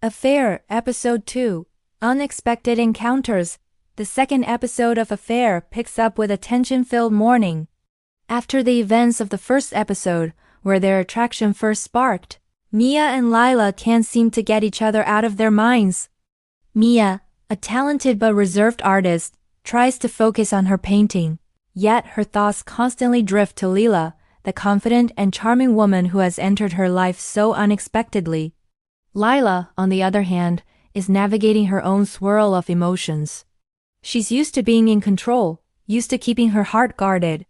Affair, Episode 2, Unexpected Encounters. The second episode of Affair picks up with a tension-filled morning. After the events of the first episode, where their attraction first sparked, Mia and Lila can't seem to get each other out of their minds. Mia, a talented but reserved artist, tries to focus on her painting, yet her thoughts constantly drift to Lila, the confident and charming woman who has entered her life so unexpectedly. Lila, on the other hand, is navigating her own swirl of emotions. She's used to being in control, used to keeping her heart guarded.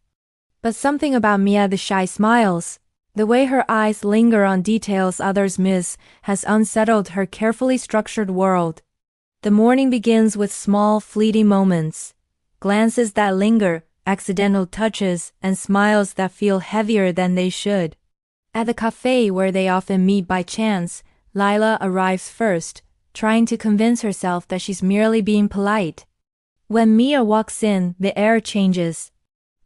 But something about Mia the shy smiles, the way her eyes linger on details others miss, has unsettled her carefully structured world. The morning begins with small, fleeting moments, glances that linger, accidental touches, and smiles that feel heavier than they should. At the cafe where they often meet by chance, Lila arrives first, trying to convince herself that she's merely being polite. When Mia walks in, the air changes.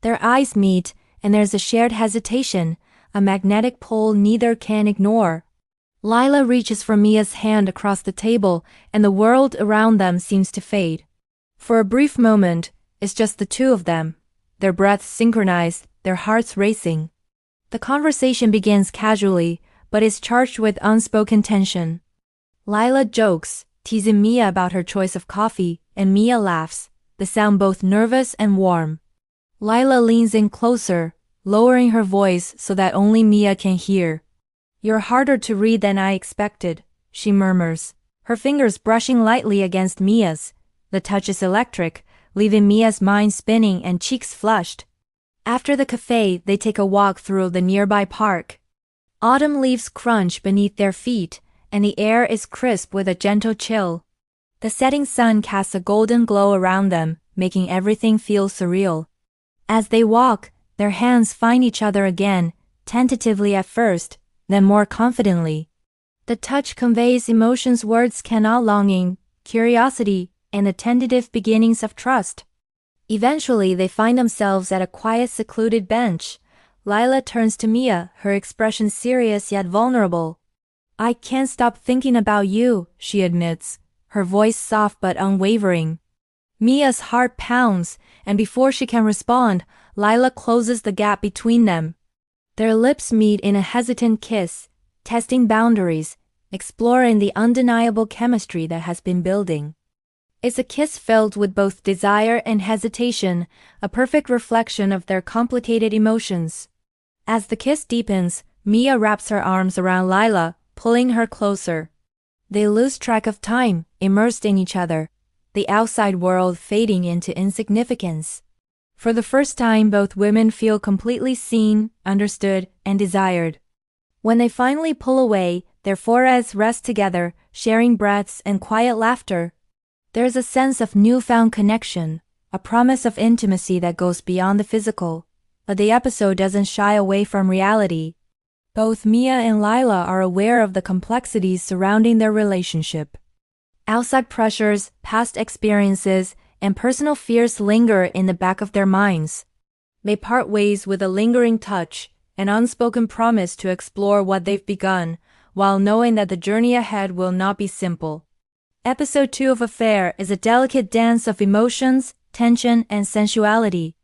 Their eyes meet, and there's a shared hesitation, a magnetic pull neither can ignore. Lila reaches for Mia's hand across the table, and the world around them seems to fade. For a brief moment, it's just the two of them, their breaths synchronized, their hearts racing. The conversation begins casually, but is charged with unspoken tension. Lila jokes, teasing Mia about her choice of coffee, and Mia laughs, the sound both nervous and warm. Lila leans in closer, lowering her voice so that only Mia can hear. "You're harder to read than I expected," she murmurs, her fingers brushing lightly against Mia's. The touch is electric, leaving Mia's mind spinning and cheeks flushed. After the cafe, they take a walk through the nearby park. Autumn leaves crunch beneath their feet, and the air is crisp with a gentle chill. The setting sun casts a golden glow around them, making everything feel surreal. As they walk, their hands find each other again, tentatively at first, then more confidently. The touch conveys emotions words cannot: longing, curiosity, and the tentative beginnings of trust. Eventually, they find themselves at a quiet, secluded bench. Lila turns to Mia, her expression serious yet vulnerable. "I can't stop thinking about you," she admits, her voice soft but unwavering. Mia's heart pounds, and before she can respond, Lila closes the gap between them. Their lips meet in a hesitant kiss, testing boundaries, exploring the undeniable chemistry that has been building. It's a kiss filled with both desire and hesitation, a perfect reflection of their complicated emotions. As the kiss deepens, Mia wraps her arms around Lila, pulling her closer. They lose track of time, immersed in each other, the outside world fading into insignificance. For the first time, both women feel completely seen, understood, and desired. When they finally pull away, their foreheads rest together, sharing breaths and quiet laughter. There's a sense of newfound connection, a promise of intimacy that goes beyond the physical. But the episode doesn't shy away from reality. Both Mia and Lila are aware of the complexities surrounding their relationship. Outside pressures, past experiences, and personal fears linger in the back of their minds. They part ways with a lingering touch, an unspoken promise to explore what they've begun, while knowing that the journey ahead will not be simple. Episode 2 of Affair is a delicate dance of emotions, tension, and sensuality.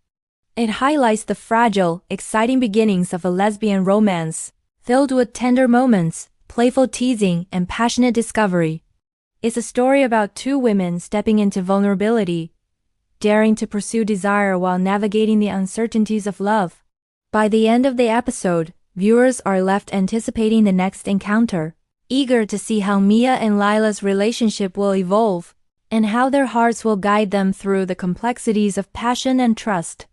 It highlights the fragile, exciting beginnings of a lesbian romance, filled with tender moments, playful teasing, and passionate discovery. It's a story about two women stepping into vulnerability, daring to pursue desire while navigating the uncertainties of love. By the end of the episode, viewers are left anticipating the next encounter, eager to see how Mia and Lila's relationship will evolve, and how their hearts will guide them through the complexities of passion and trust.